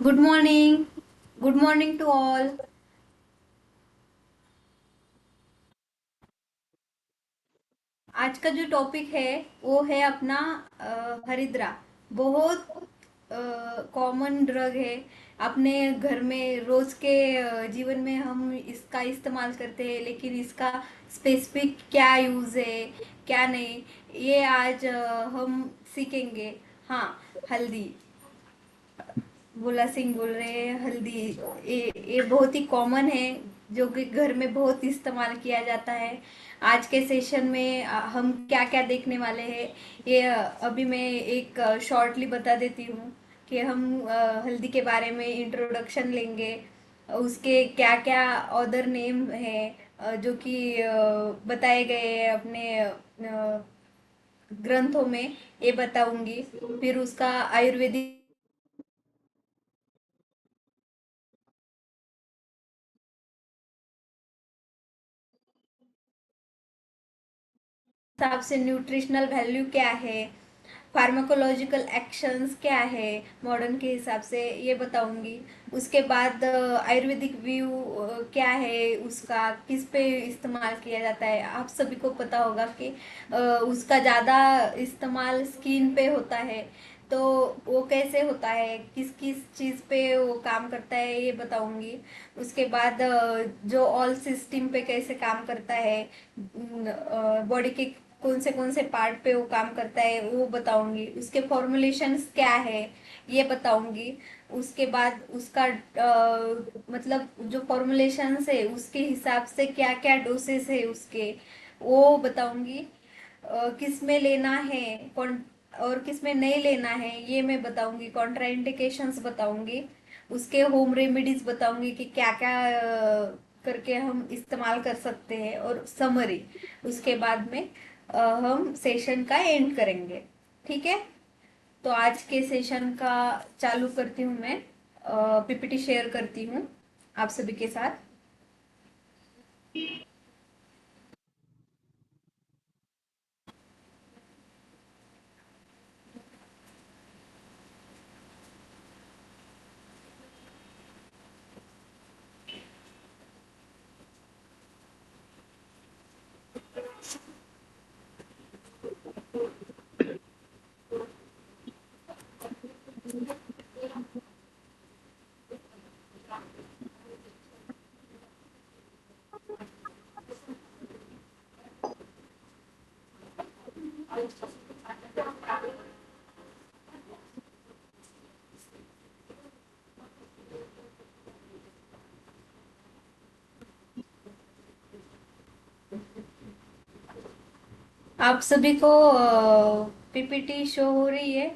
Good morning. Good morning to all. आज का जो टॉपिक है वो है अपना हरिद्रा। बहुत कॉमन ड्रग है। अपने घर में रोज के जीवन में हम इसका इस्तेमाल करते हैं, लेकिन इसका स्पेसिफिक क्या यूज है, क्या नहीं, ये आज हम सीखेंगे। हाँ, हल्दी। भोला सिंह बोल रहे हैं हल्दी। ये बहुत ही कॉमन है, जो कि घर में बहुत इस्तेमाल किया जाता है। आज के सेशन में हम क्या क्या देखने वाले हैं, ये अभी मैं एक शॉर्टली बता देती हूँ कि हम हल्दी के बारे में इंट्रोडक्शन लेंगे। उसके क्या क्या अदर नेम है जो कि बताए गए हैं अपने ग्रंथों में, ये बताऊंगी। फिर उसका आयुर्वेदिक हिसाब से न्यूट्रिशनल वैल्यू क्या है, फार्माकोलॉजिकल एक्शंस क्या है मॉडर्न के हिसाब से, ये बताऊंगी। उसके बाद आयुर्वेदिक व्यू क्या है, उसका किस पे इस्तेमाल किया जाता है। आप सभी को पता होगा कि उसका ज़्यादा इस्तेमाल स्किन पे होता है। तो वो कैसे होता है, किस किस चीज़ पे वो काम करता है, ये बताऊंगी। उसके बाद जो ऑल सिस्टम पे कैसे काम करता है, बॉडी के कौन से पार्ट पे वो काम करता है, वो बताऊंगी। उसके फॉर्मुलेशंस क्या है, ये बताऊंगी। उसके बाद उसका मतलब जो फॉर्मुलेशंस है उसके हिसाब से क्या क्या डोसेस है उसके, वो बताऊंगी। किस में लेना है, कौन और किस में नहीं लेना है, ये मैं बताऊंगी। कॉन्ट्राइंडिकेशंस बताऊंगी। उसके होम रेमेडीज बताऊंगी कि क्या क्या करके हम इस्तेमाल कर सकते हैं, और समरी। उसके बाद में हम सेशन का एंड करेंगे। ठीक है। तो आज के सेशन का चालू करती हूँ मैं। पीपीटी शेयर करती हूँ आप सभी के साथ। आप सभी को पीपीटी शो हो रही है?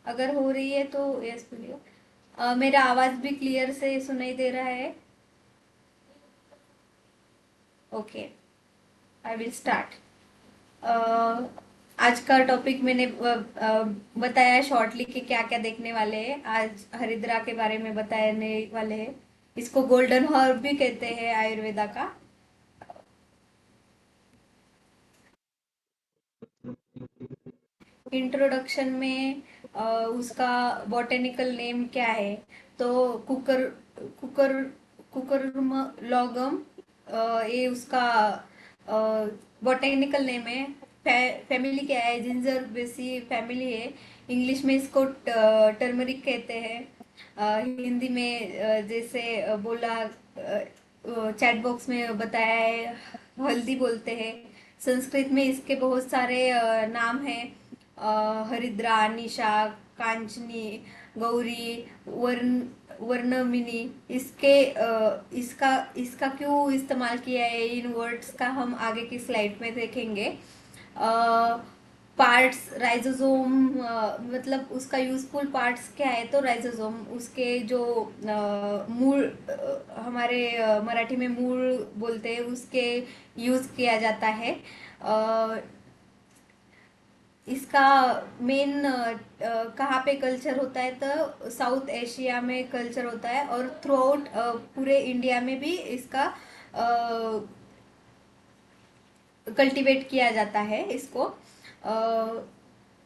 अगर हो रही है तो यस बोलिए। मेरा आवाज भी क्लियर से सुनाई दे रहा है? Okay, I will start. आज का टॉपिक मैंने बताया शॉर्टली कि क्या क्या देखने वाले हैं। आज हरिद्रा के बारे में बताने वाले हैं। इसको गोल्डन हर्ब भी कहते हैं आयुर्वेदा का। इंट्रोडक्शन में उसका बॉटेनिकल नेम क्या है, तो कुकर कुकर कुकरमलॉगम, ये उसका बॉटेनिकल नेम है। फैमिली क्या है, जिंजर बेसी फैमिली है। इंग्लिश में इसको टर्मरिक कहते हैं। हिंदी में जैसे बोला, चैट बॉक्स में बताया है, हल्दी बोलते हैं। संस्कृत में इसके बहुत सारे नाम हैं। हरिद्रा, निशा, कांचनी, गौरी, वर्णमिनी। इसका इसका क्यों इस्तेमाल किया है, इन वर्ड्स का हम आगे की स्लाइड में देखेंगे। पार्ट्स, राइजोसोम, मतलब उसका यूजफुल पार्ट्स क्या है, तो राइजोसोम उसके जो मूल, हमारे मराठी में मूल बोलते हैं, उसके यूज किया जाता है। अ, इसका मेन कहाँ पे कल्चर होता है, तो साउथ एशिया में कल्चर होता है, और थ्रू आउट पूरे इंडिया में भी इसका कल्टीवेट किया जाता है इसको।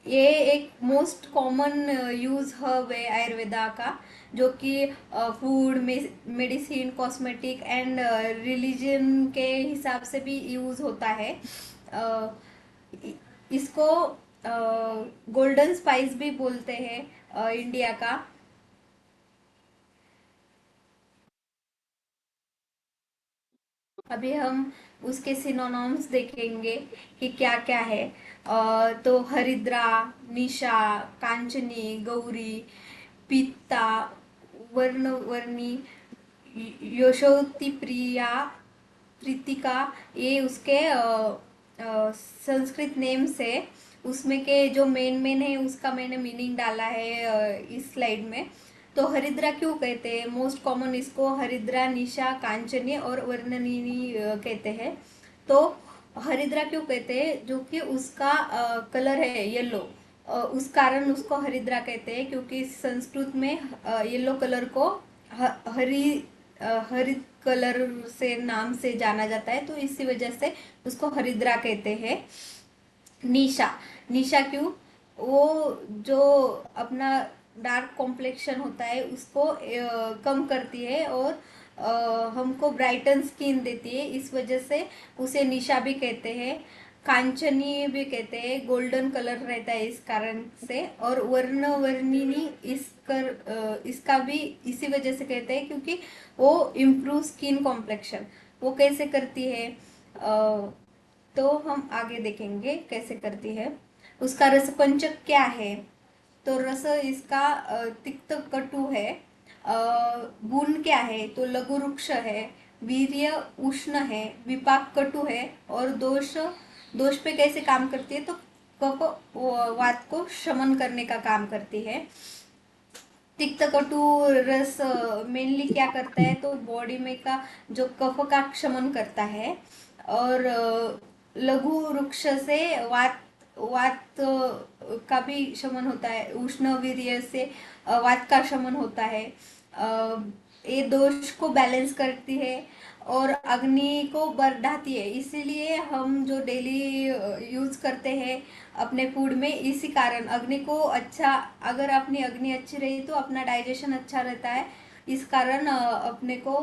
ये एक मोस्ट कॉमन यूज हर्ब है आयुर्वेदा का, जो कि फूड में मेडिसिन कॉस्मेटिक एंड रिलीजन के हिसाब से भी यूज होता है। अ, इ- इसको गोल्डन स्पाइस भी बोलते हैं इंडिया का। अभी हम उसके सिनोनिम्स देखेंगे कि क्या क्या है। तो हरिद्रा, निशा, कांचनी, गौरी, पीता, वर्णवर्णी, यशोति प्रिया, प्रीतिका, ये उसके संस्कृत नेम्स है। उसमें के जो मेन मेन है उसका मैंने मीनिंग डाला है इस स्लाइड में। तो हरिद्रा क्यों कहते हैं, मोस्ट कॉमन इसको हरिद्रा, निशा, कांचनी और वर्णनिनी कहते हैं। तो हरिद्रा क्यों कहते हैं, जो कि उसका कलर है येलो, उस कारण उसको हरिद्रा कहते हैं, क्योंकि संस्कृत में येलो कलर को हरी हरित कलर से नाम से जाना जाता है, तो इसी वजह से उसको हरिद्रा कहते हैं। निशा, निशा क्यों, वो जो अपना डार्क कॉम्प्लेक्शन होता है उसको कम करती है और हमको ब्राइटन स्किन देती है, इस वजह से उसे निशा भी कहते हैं। कांचनी भी कहते हैं, गोल्डन कलर रहता है इस कारण से। और वर्णवर्णिनी इसका भी इसी वजह से कहते हैं, क्योंकि वो इम्प्रूव स्किन कॉम्प्लेक्शन। वो कैसे करती है, तो हम आगे देखेंगे कैसे करती है। उसका रस पंचक क्या है, तो रस इसका तिक्त कटु है। गुण क्या है, तो लघु वृक्ष है, वीर्य उष्ण है, विपाक कटु है। और दोष, दोष पे कैसे काम करती है, तो कफ वात को शमन करने का काम करती है। तिक्त कटु रस मेनली क्या करता है, तो बॉडी में का जो कफ का क्षमन करता है। और लघु वृक्ष से वात, वात का भी शमन होता है। उष्ण वीर्य से वात का शमन होता है। ये दोष को बैलेंस करती है और अग्नि को बढ़ाती है, इसीलिए हम जो डेली यूज करते हैं अपने फूड में, इसी कारण अग्नि को अच्छा, अगर अपनी अग्नि अच्छी रही तो अपना डाइजेशन अच्छा रहता है। इस कारण अपने को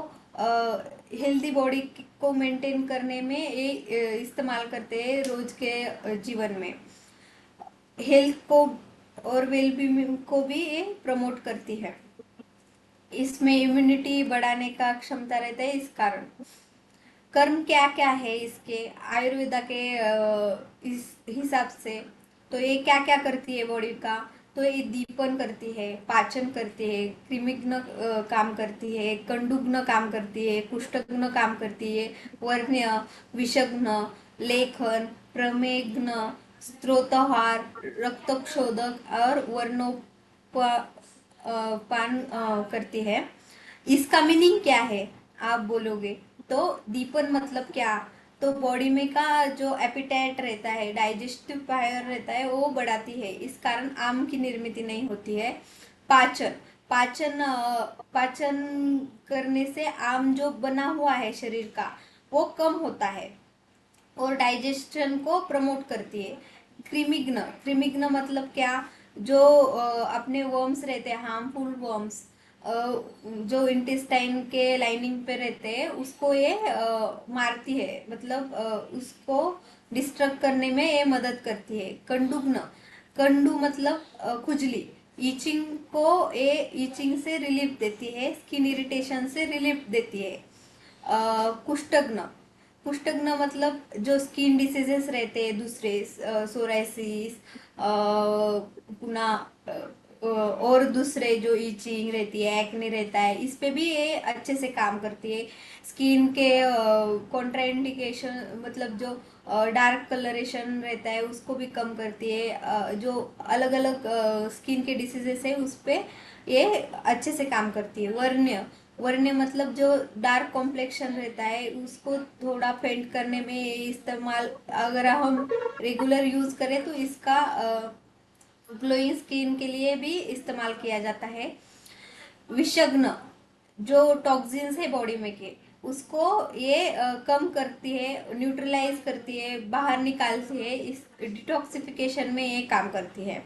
हेल्दी बॉडी को मेंटेन करने में ये इस्तेमाल करते हैं रोज के जीवन में। हेल्थ को और वेलबींग को भी ये प्रमोट करती है। इसमें इम्यूनिटी बढ़ाने का क्षमता रहता है इस कारण। कर्म क्या क्या है इसके आयुर्वेदा के इस हिसाब से, तो ये क्या क्या करती है बॉडी का, तो ये दीपन करती है, पाचन करती है, कृमिघ्न काम करती है, कंडुघ्न काम करती है, कुष्ठघ्न काम करती है, वर्ण्य, विषघ्न, लेखन, प्रमेघ्न, स्त्रोतहार, रक्तक्षोधक और पान करती है। इसका मीनिंग क्या है, आप बोलोगे, तो दीपन मतलब क्या, तो बॉडी में का जो एपिटाइट रहता है, डाइजेस्टिव पावर रहता है, वो बढ़ाती है, इस कारण आम की निर्मित नहीं होती है। पाचन, पाचन पाचन करने से आम जो बना हुआ है शरीर का वो कम होता है और डाइजेशन को प्रमोट करती है। कृमिघ्न, कृमिघ्न मतलब क्या, जो अपने वर्म्स रहते हैं, हार्मफुल वर्म्स जो इंटेस्टाइन के लाइनिंग पे रहते हैं, उसको ये मारती है, मतलब उसको डिस्ट्रक्ट करने में ये मदद करती है। कंडुग्न, कंडु मतलब खुजली, ईचिंग को ये ईचिंग से रिलीफ देती है, स्किन इरिटेशन से रिलीफ देती है। कुष्ठग्न, कुष्ठग्न मतलब जो स्किन डिसीजेस रहते हैं दूसरे, सोराइसिस, पुनः और दूसरे जो ईचिंग रहती है, एक्ने रहता है, इस पे भी ये अच्छे से काम करती है। स्किन के कॉन्ट्राइंडिकेशन मतलब जो डार्क कलरेशन रहता है उसको भी कम करती है। जो अलग अलग स्किन के डिसीजेस है उस पे ये अच्छे से काम करती है। वर्ण्य, वर्ण्य मतलब जो डार्क कॉम्प्लेक्शन रहता है उसको थोड़ा फेंट करने में ये इस्तेमाल, अगर हम रेगुलर यूज करें तो इसका ग्लोइंग स्किन के लिए भी इस्तेमाल किया जाता है। विषग्न, जो टॉक्सिन्स है बॉडी में के उसको ये कम करती है, न्यूट्रलाइज करती है, बाहर निकालती है, इस डिटॉक्सिफिकेशन में ये काम करती है।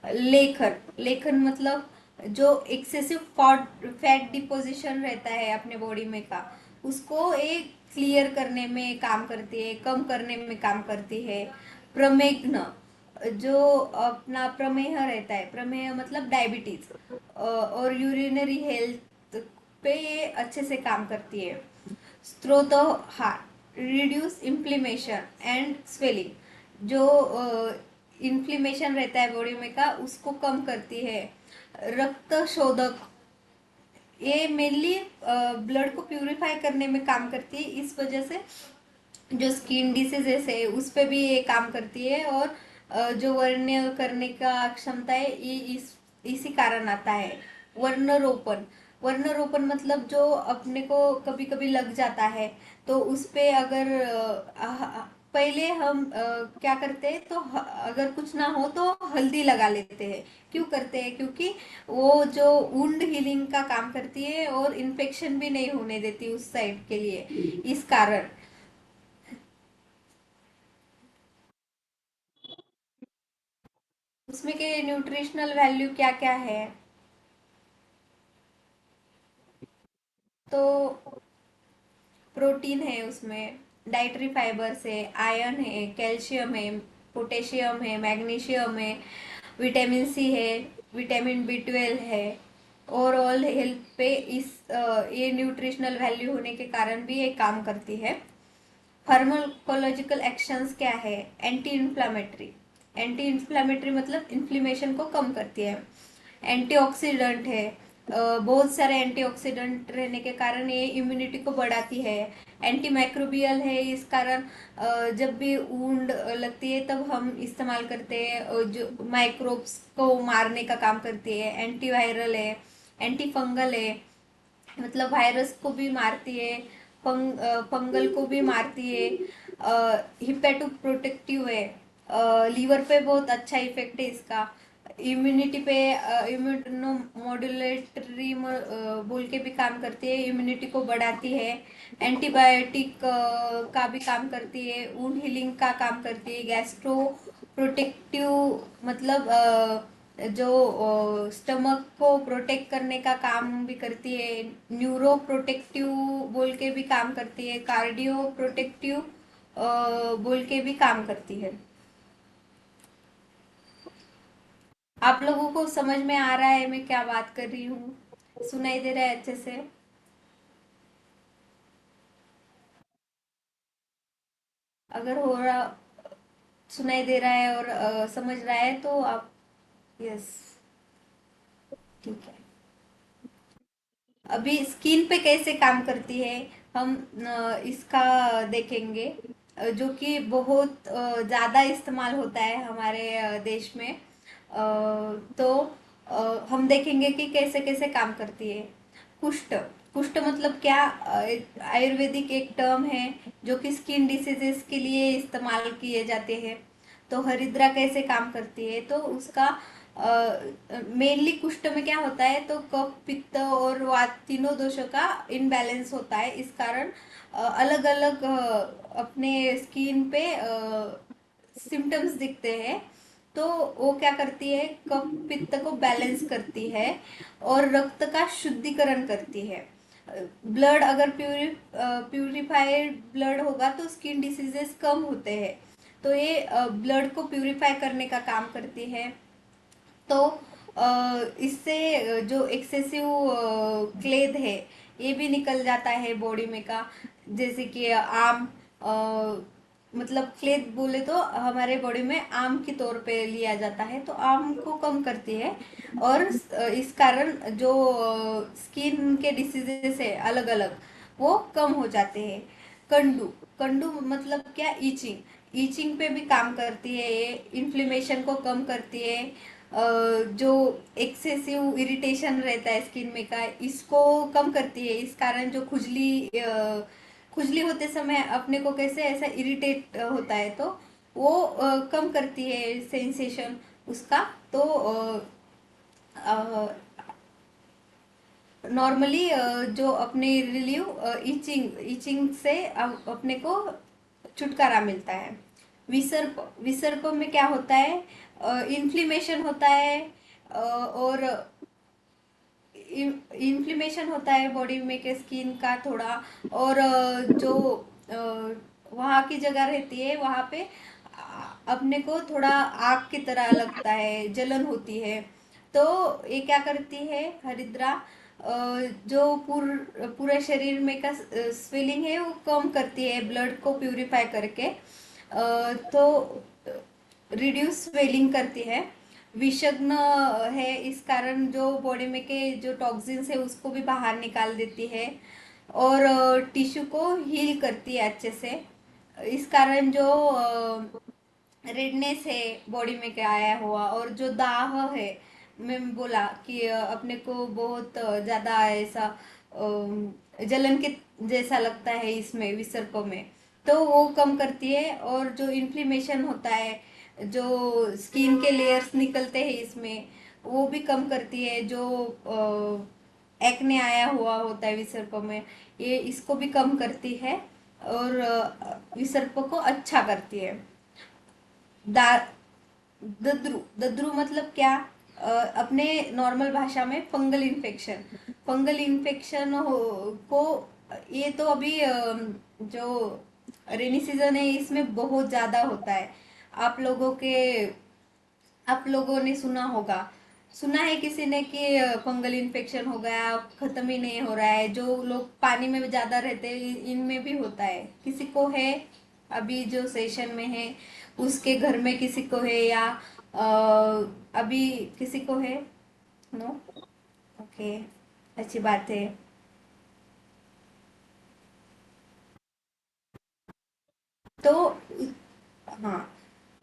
लेखन, लेखन मतलब जो एक्सेसिव फैट डिपोजिशन रहता है अपने बॉडी में का, उसको एक क्लियर करने में काम करती है, कम करने में काम करती है। प्रमेघ्न, जो अपना प्रमेह रहता है, प्रमेह मतलब डायबिटीज, और यूरिनरी हेल्थ पे ये अच्छे से काम करती है। स्त्रोत heart, reduce inflammation and swelling, जो इन्फ्लेमेशन रहता है बॉडी में का उसको कम करती है। रक्त शोधक, ये मेनली ब्लड को प्यूरिफाई करने में काम करती है, इस वजह से जो स्किन डिसीजेस है उस पे भी ये काम करती है। और जो वर्ण करने का क्षमता है ये इसी कारण आता है। वर्णरोपण, वर्णरोपण मतलब जो अपने को कभी कभी लग जाता है, तो उस पे अगर पहले हम क्या करते हैं, तो अगर कुछ ना हो तो हल्दी लगा लेते हैं। क्यों करते हैं? क्योंकि वो जो वुंड हीलिंग का काम करती है और इन्फेक्शन भी नहीं होने देती उस साइड के लिए, इस कारण। उसमें के न्यूट्रिशनल वैल्यू क्या क्या है? तो प्रोटीन है उसमें, डाइटरी फाइबर्स है, आयरन है, कैल्शियम है, पोटेशियम है, मैग्नीशियम है, विटामिन सी है, विटामिन बी 12 है। ओवरऑल हेल्थ पे ये न्यूट्रिशनल वैल्यू होने के कारण भी ये काम करती है। फार्माकोलॉजिकल एक्शंस क्या है? एंटी इन्फ्लामेटरी, एंटी इन्फ्लामेटरी मतलब इन्फ्लेमेशन को कम करती है। एंटीऑक्सीडेंट है, बहुत सारे एंटीऑक्सीडेंट रहने के कारण ये इम्यूनिटी को बढ़ाती है। एंटी माइक्रोबियल है, इस कारण जब भी वुंड लगती है तब हम इस्तेमाल करते हैं, जो माइक्रोब्स को मारने का काम करती है। एंटीवायरल है, एंटी फंगल है, मतलब वायरस को भी मारती है, फंगल को भी मारती है। हिपेटो प्रोटेक्टिव है, लीवर पे बहुत अच्छा इफेक्ट है इसका। इम्यूनिटी पे इम्यूनो मॉड्यूलेटरी बोल के भी काम करती है, इम्यूनिटी को बढ़ाती है। एंटीबायोटिक का भी काम करती है, वुंड हीलिंग का काम करती है। गैस्ट्रो प्रोटेक्टिव मतलब जो स्टमक को प्रोटेक्ट करने का काम भी करती है। न्यूरो प्रोटेक्टिव बोल के भी काम करती है। कार्डियो प्रोटेक्टिव बोल के भी काम करती है। आप लोगों को समझ में आ रहा है मैं क्या बात कर रही हूँ? सुनाई दे रहा है अच्छे से? अगर हो रहा, सुनाई दे रहा है और समझ रहा है तो आप, यस, ठीक है। अभी स्किन पे कैसे काम करती है हम इसका देखेंगे, जो कि बहुत ज़्यादा इस्तेमाल होता है हमारे देश में। तो हम देखेंगे कि कैसे कैसे काम करती है। कुष्ठ, कुष्ठ मतलब क्या? आयुर्वेदिक एक टर्म है जो कि स्किन डिसीजेस के लिए इस्तेमाल किए जाते हैं। तो हरिद्रा कैसे काम करती है? तो उसका मेनली कुष्ठ में क्या होता है, तो कफ, पित्त और वात तीनों दोषों का इनबैलेंस होता है, इस कारण अलग अलग अपने स्किन पे सिम्टम्स दिखते हैं। तो वो क्या करती है, कफ पित्त को बैलेंस करती है और रक्त का शुद्धिकरण करती है। ब्लड अगर प्यूरिफाइड ब्लड होगा तो स्किन डिसीजेस कम होते हैं। तो ये ब्लड को प्यूरिफाई करने का काम करती है। तो इससे जो एक्सेसिव क्लेद है ये भी निकल जाता है बॉडी में का। जैसे कि आम, मतलब क्लेद बोले तो हमारे बॉडी में आम के तौर पे लिया जाता है, तो आम को कम करती है। और इस कारण जो स्किन के डिसीजेस है अलग अलग, वो कम हो जाते हैं। कंडू, कंडू मतलब क्या? ईचिंग, ईचिंग पे भी काम करती है ये, इन्फ्लेमेशन को कम करती है। जो एक्सेसिव इरिटेशन रहता है स्किन में का, इसको कम करती है। इस कारण जो खुजली खुजली होते समय अपने को कैसे ऐसा इरिटेट होता है, तो वो कम करती है सेंसेशन उसका। तो नॉर्मली जो अपने रिलीव इचिंग इचिंग से अपने को छुटकारा मिलता है। विसर्प विसर्प में क्या होता है, इन्फ्लेमेशन होता है, और इन्फ्लेमेशन होता है बॉडी में के स्किन का थोड़ा। और जो वहाँ की जगह रहती है वहाँ पे अपने को थोड़ा आग की तरह लगता है, जलन होती है। तो ये क्या करती है हरिद्रा, जो पूरे शरीर में का स्वेलिंग है वो कम करती है, ब्लड को प्यूरिफाई करके। तो रिड्यूस स्वेलिंग करती है। विषग्न है, इस कारण जो बॉडी में के जो टॉक्सिन्स है उसको भी बाहर निकाल देती है, और टिश्यू को हील करती है अच्छे से। इस कारण जो रेडनेस है बॉडी में क्या आया हुआ, और जो दाह है, मैं बोला कि अपने को बहुत ज्यादा ऐसा जलन के जैसा लगता है इसमें विसर्प में, तो वो कम करती है। और जो इन्फ्लेमेशन होता है, जो स्किन के लेयर्स निकलते हैं इसमें, वो भी कम करती है। जो एक्ने आया हुआ होता है विसर्प में, ये इसको भी कम करती है, और विसर्प को अच्छा करती है। दा दद्रु दद्रु मतलब क्या, अपने नॉर्मल भाषा में फंगल इन्फेक्शन। फंगल इन्फेक्शन को, ये तो अभी जो रेनी सीजन है इसमें बहुत ज्यादा होता है। आप लोगों के आप लोगों ने सुना होगा, सुना है किसी ने कि फंगल इन्फेक्शन हो गया, खत्म ही नहीं हो रहा है। जो लोग पानी में ज्यादा रहते हैं इनमें भी होता है, किसी को है अभी जो सेशन में है उसके घर में किसी को है, या अभी किसी को है? नो। ओके, अच्छी बात है। तो हाँ,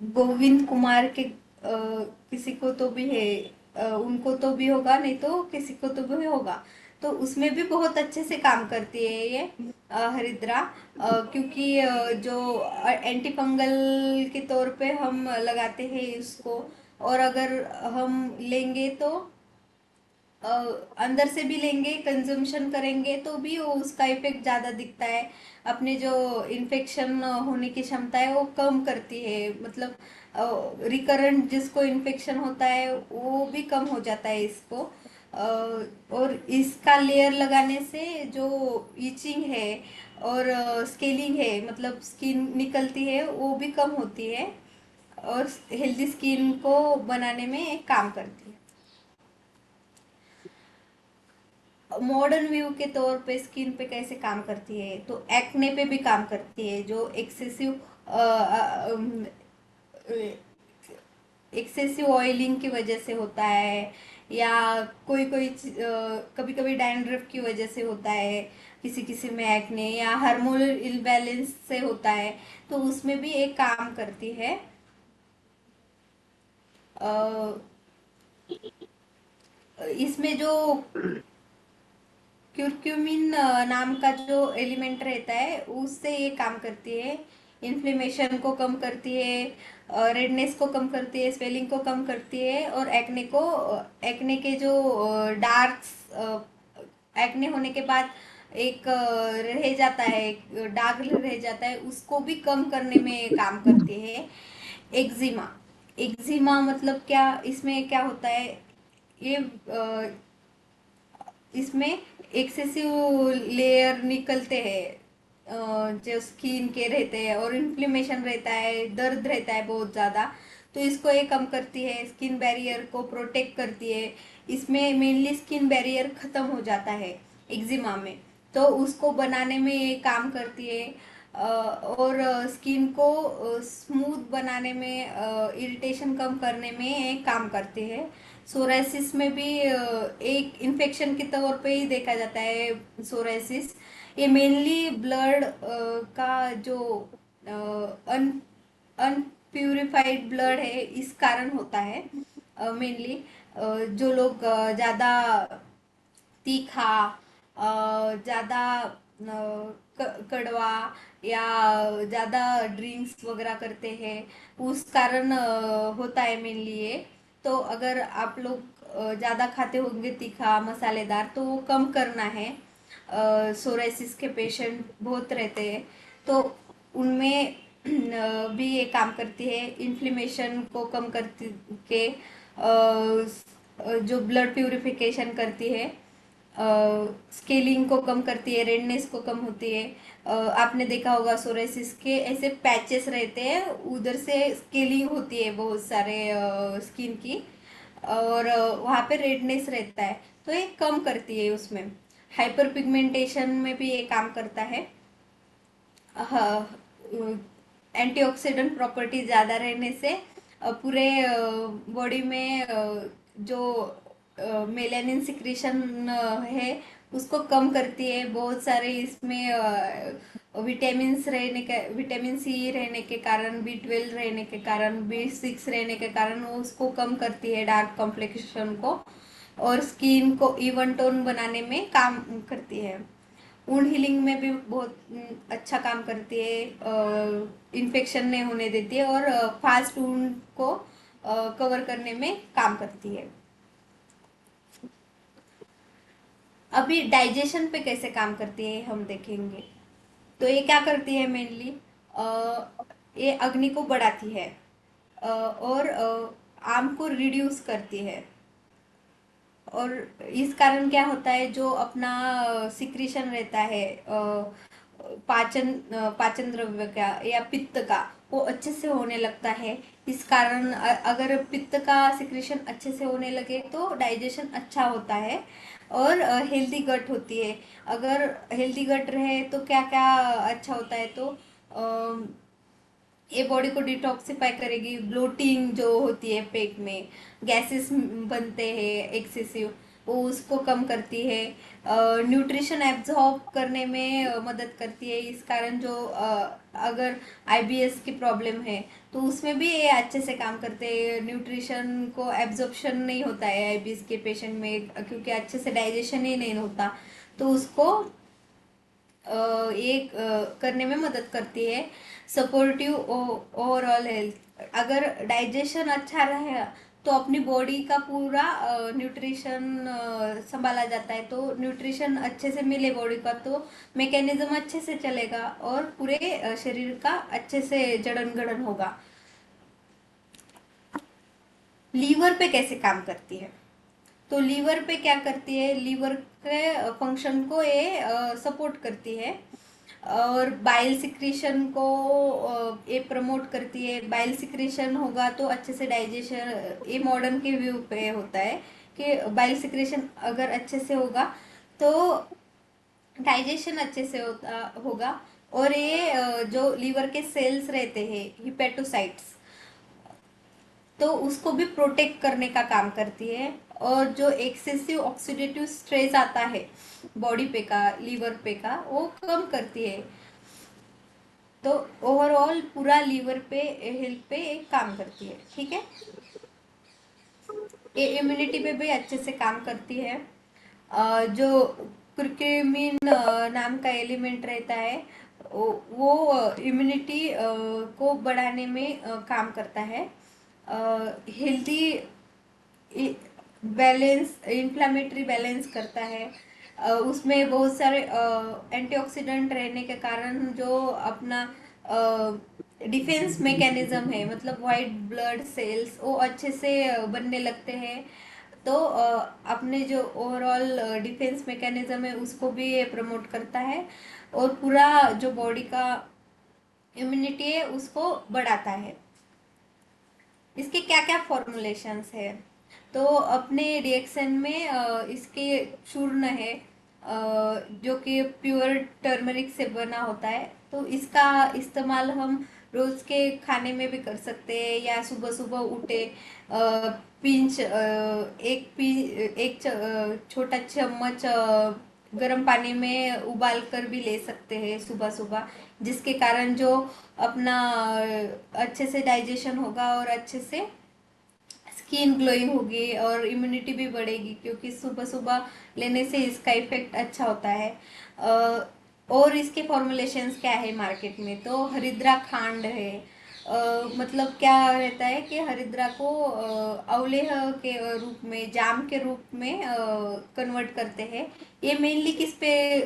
गोविंद कुमार के किसी को तो भी है, उनको तो भी होगा, नहीं तो किसी को तो भी होगा। तो उसमें भी बहुत अच्छे से काम करती है ये हरिद्रा, क्योंकि जो एंटी फंगल के तौर पे हम लगाते हैं इसको। और अगर हम लेंगे तो अ, अंदर से भी लेंगे, कंजम्पशन करेंगे तो भी वो उसका इफेक्ट ज़्यादा दिखता है। अपने जो इन्फेक्शन होने की क्षमता है वो कम करती है, मतलब रिकरेंट जिसको इन्फेक्शन होता है वो भी कम हो जाता है इसको। और इसका लेयर लगाने से जो इचिंग है और स्केलिंग है, मतलब स्किन निकलती है, वो भी कम होती है, और हेल्दी स्किन को बनाने में काम करती है। मॉडर्न व्यू के तौर पे स्किन पे कैसे काम करती है, तो एक्ने पे भी काम करती है। जो एक्सेसिव ऑयलिंग की वजह से होता है, या कोई कोई कभी कभी डैंड्रफ की वजह से होता है, किसी किसी में एक्ने, या हार्मोनल इम्बैलेंस से होता है, तो उसमें भी एक काम करती है। अ, इसमें जो क्यूरक्यूमिन नाम का जो एलिमेंट रहता है उससे ये काम करती है। इन्फ्लेमेशन को कम करती है, रेडनेस को कम करती है, स्वेलिंग को कम करती है, और एक्ने के जो डार्क एक्ने होने के बाद एक रह जाता है, एक दाग रह जाता है, उसको भी कम करने में काम करती है। एक्जिमा एक्जिमा मतलब क्या, इसमें क्या होता है, ये इसमें एक्सेसिव लेयर निकलते हैं, जो स्किन के रहते हैं, और इन्फ्लेमेशन रहता है, दर्द रहता है बहुत ज़्यादा। तो इसको ये कम करती है, स्किन बैरियर को प्रोटेक्ट करती है। इसमें मेनली स्किन बैरियर खत्म हो जाता है एक्जिमा में, तो उसको बनाने में ये काम करती है। और स्किन को स्मूथ बनाने में, इरिटेशन कम करने में ये काम करती है। सोराइसिस में भी एक इन्फेक्शन के तौर पे ही देखा जाता है सोराइसिस। ये मेनली ब्लड का जो अन अनप्यूरिफाइड ब्लड है इस कारण होता है मेनली। जो लोग ज़्यादा तीखा, ज़्यादा कड़वा, या ज़्यादा ड्रिंक्स वगैरह करते हैं, उस कारण होता है मेनली ये। तो अगर आप लोग ज़्यादा खाते होंगे तीखा मसालेदार, तो वो कम करना है। सोराइसिस के पेशेंट बहुत रहते हैं, तो उनमें भी ये काम करती है। इन्फ्लेमेशन को कम करती के जो ब्लड प्यूरिफिकेशन करती है, स्केलिंग को कम करती है, रेडनेस को कम होती है। आपने देखा होगा सोराइसिस के ऐसे पैचेस रहते हैं, उधर से स्केलिंग होती है बहुत सारे स्किन की, और वहाँ पे रेडनेस रहता है, तो ये कम करती है उसमें। हाइपर पिगमेंटेशन में भी ये काम करता है। एंटीऑक्सीडेंट प्रॉपर्टी ज़्यादा रहने से पूरे बॉडी में जो मेलानिन सिक्रीशन है उसको कम करती है। बहुत सारे इसमें विटामिन सी रहने के कारण, B12 रहने के कारण, B6 रहने के कारण वो उसको कम करती है, डार्क कॉम्प्लेक्शन को, और स्किन को इवन टोन बनाने में काम करती है। वुंड हीलिंग में भी बहुत अच्छा काम करती है। इन्फेक्शन नहीं होने देती है, और फास्ट वुंड को कवर करने में काम करती है। अभी डाइजेशन पे कैसे काम करती है हम देखेंगे। तो ये क्या करती है मेनली, ये अग्नि को बढ़ाती है, और आम को रिड्यूस करती है। और इस कारण क्या होता है, जो अपना सिक्रीशन रहता है पाचन द्रव्य का या पित्त का, वो अच्छे से होने लगता है। इस कारण अगर पित्त का सिक्रीशन अच्छे से होने लगे तो डाइजेशन अच्छा होता है, और हेल्दी गट होती है। अगर हेल्दी गट रहे तो क्या क्या अच्छा होता है, तो ये बॉडी को डिटॉक्सिफाई करेगी। ब्लोटिंग जो होती है पेट में, गैसेस बनते हैं एक्सेसिव, वो उसको कम करती है। न्यूट्रिशन एब्जॉर्ब करने में मदद करती है। इस कारण जो अगर आईबीएस की प्रॉब्लम है तो उसमें भी ये अच्छे से काम करते हैं। न्यूट्रिशन को एब्जॉर्प्शन नहीं होता है आईबीएस के पेशेंट में, क्योंकि अच्छे से डाइजेशन ही नहीं होता, तो उसको ये करने में मदद करती है। सपोर्टिव ओवरऑल हेल्थ, अगर डाइजेशन अच्छा रहे तो अपनी बॉडी का पूरा न्यूट्रिशन संभाला जाता है। तो न्यूट्रिशन अच्छे से मिले बॉडी का, तो मैकेनिज्म अच्छे से चलेगा, और पूरे शरीर का अच्छे से जड़न गड़न होगा। लीवर पे कैसे काम करती है, तो लीवर पे क्या करती है, लीवर के फंक्शन को ये सपोर्ट करती है, और बाइल सिक्रीशन को ये प्रमोट करती है। बाइल सिक्रीशन होगा तो अच्छे से डाइजेशन, ये मॉडर्न के व्यू पे होता है कि बाइल सिक्रीशन अगर अच्छे से होगा तो डाइजेशन अच्छे से होगा। और ये जो लीवर के सेल्स रहते हैं हिपेटोसाइट्स, तो उसको भी प्रोटेक्ट करने का काम करती है। और जो एक्सेसिव ऑक्सीडेटिव स्ट्रेस आता है बॉडी पे का, लीवर पे का, वो कम करती है। तो ओवरऑल पूरा लीवर पे हेल्थ पे एक काम करती है। ठीक है, ये इम्यूनिटी पे भी अच्छे से काम करती है। जो कुर्क्यूमिन नाम का एलिमेंट रहता है, वो इम्यूनिटी को बढ़ाने में काम करता है। हेल्दी बैलेंस, इन्फ्लामेटरी बैलेंस करता है। उसमें बहुत सारे एंटीऑक्सीडेंट रहने के कारण जो अपना डिफेंस मैकेनिज्म है, मतलब वाइट ब्लड सेल्स, वो अच्छे से बनने लगते हैं। तो अपने जो ओवरऑल डिफेंस मैकेनिज्म है उसको भी ये प्रमोट करता है, और पूरा जो बॉडी का इम्यूनिटी है उसको बढ़ाता है। इसके क्या क्या फॉर्मुलेशंस है, तो अपने रिएक्शन में इसके चूर्ण है, जो कि प्योर टर्मरिक से बना होता है। तो इसका इस्तेमाल हम रोज के खाने में भी कर सकते हैं, या सुबह सुबह उठे पिंच छोटा चम्मच गर्म पानी में उबाल कर भी ले सकते हैं सुबह सुबह, जिसके कारण जो अपना अच्छे से डाइजेशन होगा, और अच्छे से स्किन ग्लोइंग होगी, और इम्यूनिटी भी बढ़ेगी, क्योंकि सुबह सुबह लेने से इसका इफेक्ट अच्छा होता है। और इसके फॉर्मुलेशंस क्या है मार्केट में, तो हरिद्रा खांड है, मतलब क्या रहता है कि हरिद्रा को अवलेह के रूप में, जाम के रूप में कन्वर्ट करते हैं। ये मेनली किस पे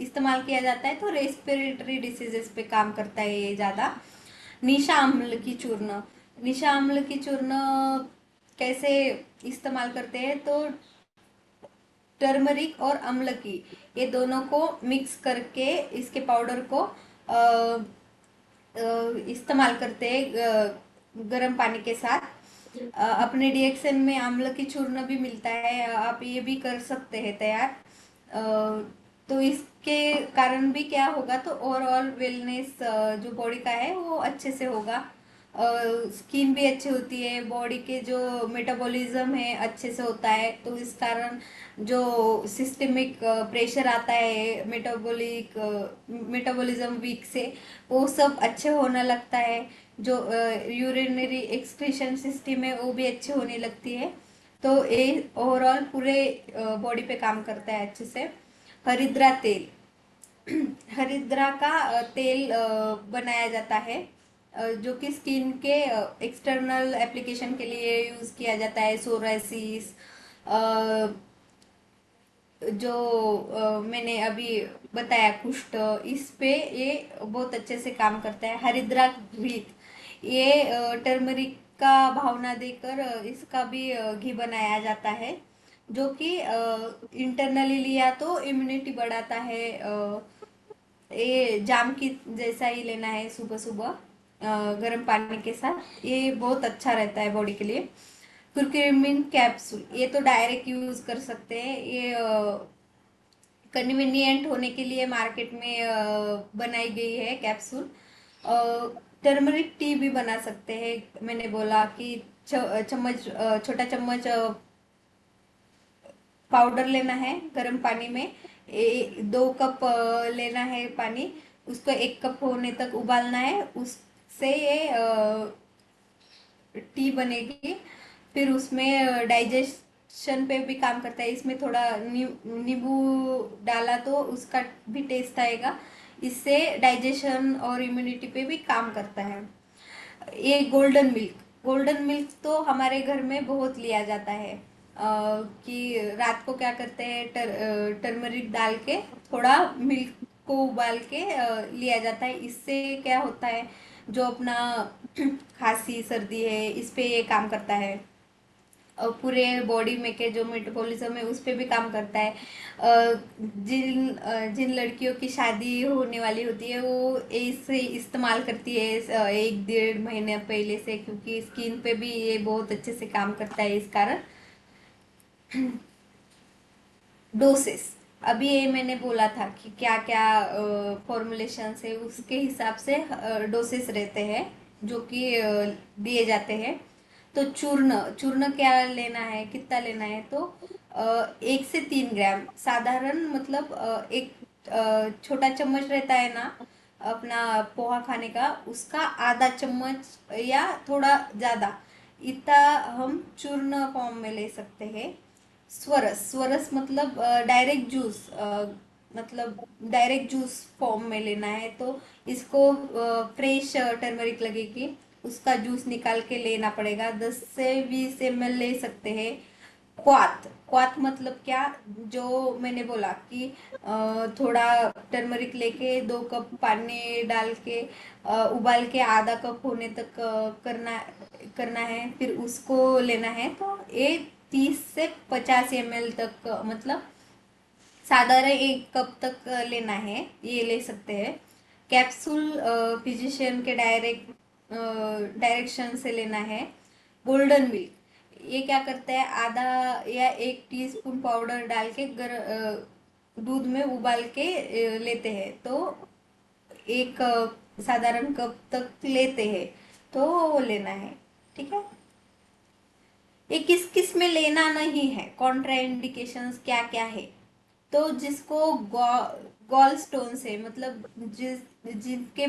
इस्तेमाल किया जाता है, तो रेस्पिरेटरी डिसीजेस पे काम करता है ये ज़्यादा। निशा अम्ल की चूर्ण, निशा अम्ल की चूर्ण कैसे इस्तेमाल करते हैं, तो टर्मरिक और अम्ल की, ये दोनों को मिक्स करके इसके पाउडर को इस्तेमाल करते हैं गर्म पानी के साथ। अपने रिएक्शन में अम्ल की चूर्ण भी मिलता है, आप ये भी कर सकते हैं तैयार। तो इसके कारण भी क्या होगा, तो ओवरऑल वेलनेस जो बॉडी का है वो अच्छे से होगा। स्किन भी अच्छी होती है, बॉडी के जो मेटाबॉलिज्म है अच्छे से होता है, तो इस कारण जो सिस्टमिक प्रेशर आता है मेटाबॉलिज्म वीक से, वो सब अच्छे होने लगता है। जो यूरिनरी एक्सक्रीशन सिस्टम है वो भी अच्छी होने लगती है। तो ये ओवरऑल पूरे बॉडी पे काम करता है अच्छे से। हरिद्रा तेल, हरिद्रा का तेल बनाया जाता है, जो कि स्किन के एक्सटर्नल एप्लीकेशन के लिए यूज किया जाता है। सोरासिस, जो मैंने अभी बताया कुष्ठ, इस पे ये बहुत अच्छे से काम करता है। हरिद्रा घृत, ये टर्मरिक का भावना देकर इसका भी घी बनाया जाता है, जो कि इंटरनली लिया तो इम्यूनिटी बढ़ाता है। ये जाम की जैसा ही लेना है सुबह सुबह गर्म पानी के साथ, ये बहुत अच्छा रहता है बॉडी के लिए। कुरक्यूमिन कैप्सूल, ये तो डायरेक्ट यूज कर सकते हैं, ये कन्वीनियंट होने के लिए मार्केट में बनाई गई है कैप्सूल। टर्मरिक टी भी बना सकते हैं, मैंने बोला कि चम्मच, छोटा चम्मच पाउडर लेना है गर्म पानी में, 2 कप लेना है पानी, उसको 1 कप होने तक उबालना है, उससे ये टी बनेगी। फिर उसमें डाइजेशन पे भी काम करता है, इसमें थोड़ा नींबू डाला तो उसका भी टेस्ट आएगा, इससे डाइजेशन और इम्यूनिटी पे भी काम करता है। ये गोल्डन मिल्क, गोल्डन मिल्क तो हमारे घर में बहुत लिया जाता है। कि रात को क्या करते हैं, टर्मरिक डाल के थोड़ा मिल्क को उबाल के लिया जाता है। इससे क्या होता है, जो अपना खांसी सर्दी है इस पे ये काम करता है। पूरे बॉडी में के जो मेटाबॉलिज्म है उस पे भी काम करता है। जिन लड़कियों की शादी होने वाली होती है वो इसे इस्तेमाल करती है 1 डेढ़ महीने पहले से, क्योंकि स्किन पे भी ये बहुत अच्छे से काम करता है इस कारण। डोसेस, अभी ये मैंने बोला था कि क्या क्या फॉर्मुलेशन है, उसके हिसाब से डोसेस रहते हैं जो कि दिए जाते हैं। तो चूर्ण, चूर्ण क्या लेना है, कितना लेना है, तो 1 से 3 ग्राम साधारण, मतलब एक छोटा चम्मच रहता है ना अपना पोहा खाने का, उसका आधा चम्मच या थोड़ा ज़्यादा, इतना हम चूर्ण फॉर्म में ले सकते हैं। स्वरस, स्वरस मतलब डायरेक्ट जूस, मतलब डायरेक्ट जूस फॉर्म में लेना है, तो इसको फ्रेश टर्मरिक लगेगी, उसका जूस निकाल के लेना पड़ेगा। 10 से 20 ml ले सकते हैं। क्वाथ, क्वाथ मतलब क्या, जो मैंने बोला कि थोड़ा टर्मरिक लेके 2 कप पानी डाल के उबाल के आधा कप होने तक करना करना है, फिर उसको लेना है। तो ये 30 से 50 ml तक, मतलब साधारण 1 कप तक लेना है, ये ले सकते हैं। कैप्सूल फिजिशियन के डायरेक्शन से लेना है। गोल्डन मिल्क, ये क्या करता है, आधा या 1 टीस्पून पाउडर डाल के दूध में उबाल के लेते हैं, तो एक साधारण कप तक लेते हैं, तो वो लेना है। ठीक है, ये किस किस में लेना नहीं है, कॉन्ट्रा इंडिकेशंस क्या क्या है, तो जिसको गॉल स्टोन से, मतलब जिनके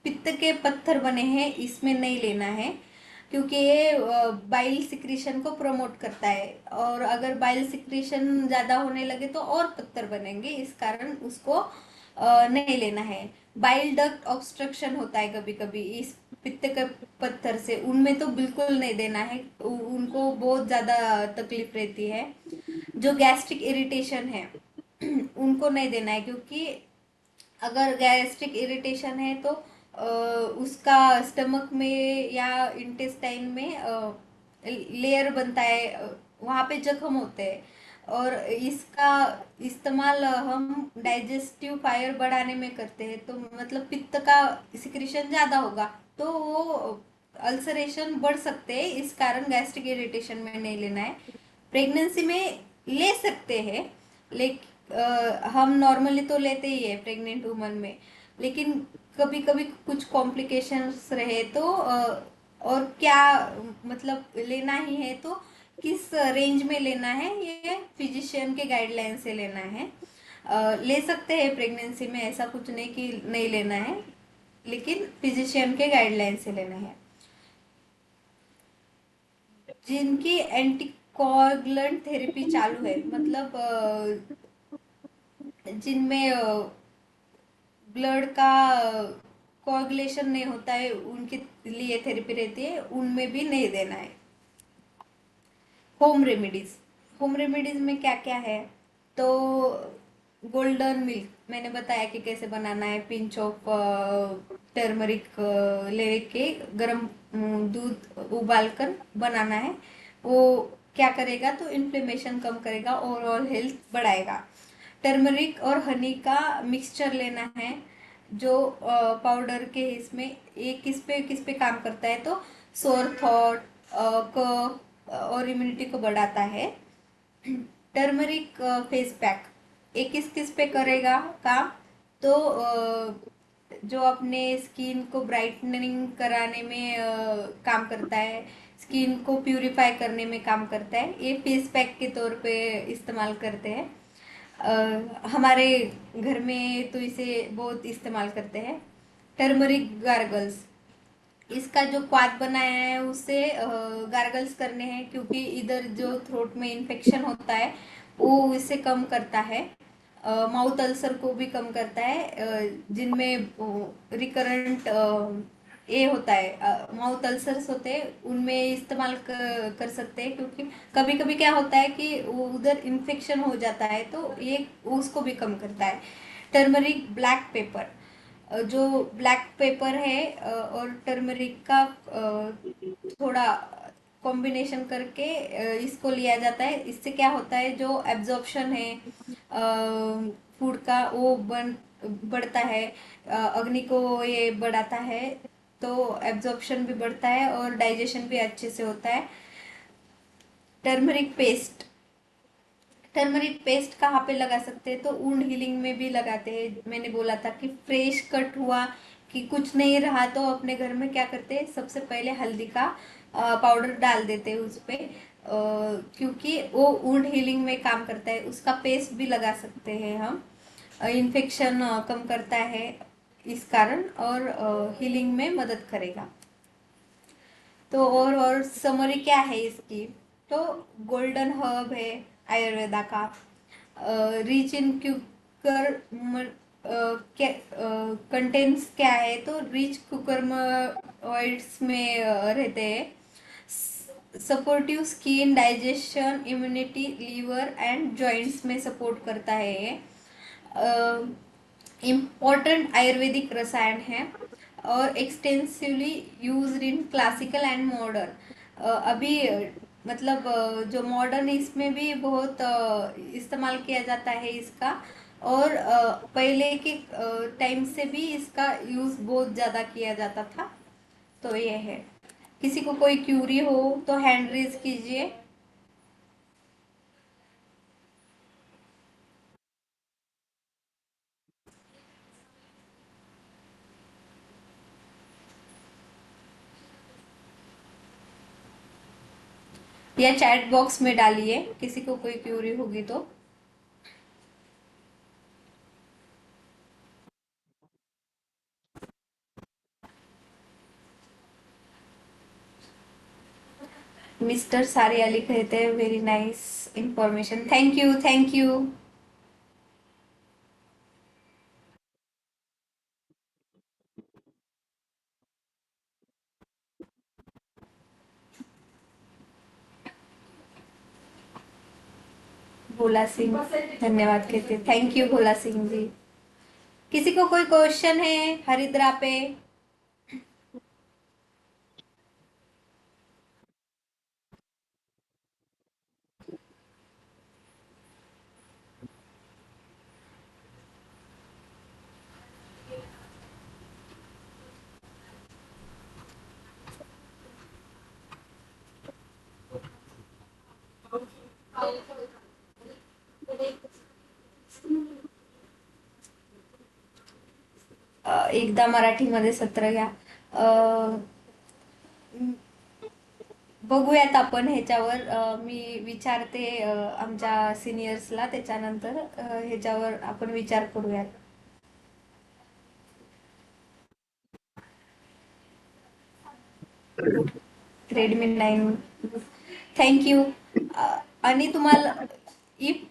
पित्त के पत्थर बने हैं, इसमें नहीं लेना है, क्योंकि ये बाइल सिक्रीशन को प्रमोट करता है, और अगर बाइल सिक्रीशन ज़्यादा होने लगे तो और पत्थर बनेंगे, इस कारण उसको नहीं लेना है। बाइल डक्ट ऑब्स्ट्रक्शन होता है कभी कभी, पित्त के पत्थर से, उनमें तो बिल्कुल नहीं देना है, उनको बहुत ज़्यादा तकलीफ रहती है। जो गैस्ट्रिक इरिटेशन है उनको नहीं देना है, क्योंकि अगर गैस्ट्रिक इरिटेशन है तो उसका स्टमक में या इंटेस्टाइन में लेयर बनता है, वहाँ पे जख्म होते हैं। और इसका इस्तेमाल हम डाइजेस्टिव फायर बढ़ाने में करते हैं, तो मतलब पित्त का सिक्रीशन ज़्यादा होगा, तो वो अल्सरेशन बढ़ सकते हैं। इस कारण गैस्ट्रिक इरिटेशन में नहीं लेना है। प्रेगनेंसी में ले सकते हैं, लेकिन हम नॉर्मली तो लेते ही है प्रेग्नेंट वुमन में, लेकिन कभी कभी कुछ कॉम्प्लिकेशंस रहे तो और क्या मतलब लेना ही है तो किस रेंज में लेना है, ये फिजिशियन के गाइडलाइन से लेना है। ले सकते हैं प्रेगनेंसी में, ऐसा कुछ नहीं कि नहीं लेना है, लेकिन फिजिशियन के गाइडलाइन से लेना है। जिनकी एंटीकोगुलेंट थेरेपी चालू है, मतलब जिनमें ब्लड का कोagुलेशन नहीं होता है, उनके लिए थेरेपी रहती है, उनमें भी नहीं देना है। होम रेमेडीज, होम रेमेडीज में क्या क्या है, तो गोल्डन मिल्क मैंने बताया कि कैसे बनाना है। पिंच ऑफ टर्मरिक लेके गरम दूध उबालकर बनाना है। वो क्या करेगा, तो इन्फ्लेमेशन कम करेगा, ओवरऑल हेल्थ बढ़ाएगा। टर्मरिक और हनी का मिक्सचर लेना है, जो पाउडर के इसमें ये किस पे काम करता है, तो सोर थॉट, कफ और इम्यूनिटी को बढ़ाता है। टर्मरिक फेस पैक ये किस किस पे करेगा काम, तो जो अपने स्किन को ब्राइटनिंग कराने में काम करता है, स्किन को प्यूरिफाई करने में काम करता है, ये फेस पैक के तौर पे इस्तेमाल करते हैं। हमारे घर में तो इसे बहुत इस्तेमाल करते हैं। टर्मरिक गार्गल्स, इसका जो क्वाथ बनाया है उससे गार्गल्स करने हैं, क्योंकि इधर जो थ्रोट में इन्फेक्शन होता है वो इससे कम करता है। माउथ अल्सर को भी कम करता है, जिनमें रिकरेंट ये होता है, माउथ अल्सर्स होते हैं, उनमें इस्तेमाल कर सकते हैं, क्योंकि कभी कभी क्या होता है कि उधर इन्फेक्शन हो जाता है, तो ये उसको भी कम करता है। टर्मरिक ब्लैक पेपर, जो ब्लैक पेपर है और टर्मरिक का थोड़ा कॉम्बिनेशन करके इसको लिया जाता है। इससे क्या होता है, जो एब्जॉर्प्शन है फूड का वो बढ़ता है, अग्नि को ये बढ़ाता है, तो एब्जॉर्प्शन भी बढ़ता है और डाइजेशन भी अच्छे से होता है। टर्मरिक पेस्ट, टर्मरिक पेस्ट कहाँ पे लगा सकते हैं, तो वुंड हीलिंग में भी लगाते हैं। मैंने बोला था कि फ्रेश कट हुआ कि कुछ नहीं रहा, तो अपने घर में क्या करते हैं, सबसे पहले हल्दी का पाउडर डाल देते हैं उस पे, क्योंकि वो वुंड हीलिंग में काम करता है। उसका पेस्ट भी लगा सकते हैं हम, इन्फेक्शन कम करता है इस कारण, और हीलिंग में मदद करेगा। तो और समरी क्या है इसकी, तो गोल्डन हर्ब है आयुर्वेदा का, रिच इन क्यूकर कंटेंट्स क्या है, तो रिच कुकरमोइड्स में रहते हैं, supportive skin, digestion, immunity, liver and joints में सपोर्ट करता है ये। इम्पोर्टेंट आयुर्वेदिक रसायन है और extensively used in classical and modern. अभी मतलब जो मॉडर्न इसमें भी बहुत इस्तेमाल किया जाता है इसका, और पहले के टाइम से भी इसका यूज़ बहुत ज़्यादा किया जाता था। तो ये है, किसी को कोई क्यूरी हो तो हैंड रेज कीजिए। या चैट बॉक्स में डालिए, किसी को कोई क्यूरी होगी तो। मिस्टर सारियाली कहते हैं, very nice information, thank you thank you. Bhola Singh धन्यवाद कहते, थैंक यू भोला सिंह जी। किसी को कोई क्वेश्चन है हरिद्रा पे? एकदा मराठीमध्ये सत्र घ्या. बघूयात आपण ह्याच्यावर. मी विचारते आमच्या सिनियर्सला, त्याच्यानंतर ह्याच्यावर आपण विचार करूयात. Redmi 9, thank you. आणि तुम्हाला इफ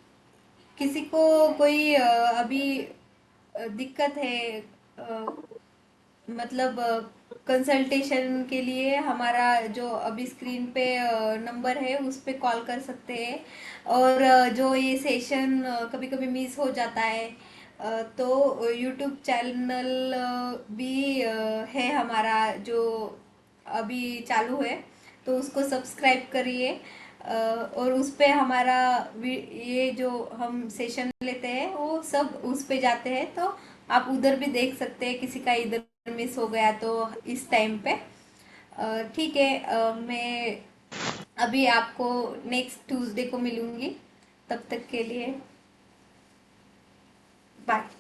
किसी को कोई अभी दिक्कत है, मतलब कंसल्टेशन के लिए हमारा जो अभी स्क्रीन पे नंबर है उस पे कॉल कर सकते हैं। और जो ये सेशन कभी कभी मिस हो जाता है, तो यूट्यूब चैनल भी है हमारा जो अभी चालू है, तो उसको सब्सक्राइब करिए। और उस पे हमारा ये जो हम सेशन लेते हैं वो सब उस पे जाते हैं, तो आप उधर भी देख सकते हैं। किसी का इधर मिस हो गया तो इस टाइम पे ठीक है। मैं अभी आपको नेक्स्ट ट्यूसडे को मिलूंगी, तब तक के लिए बाय।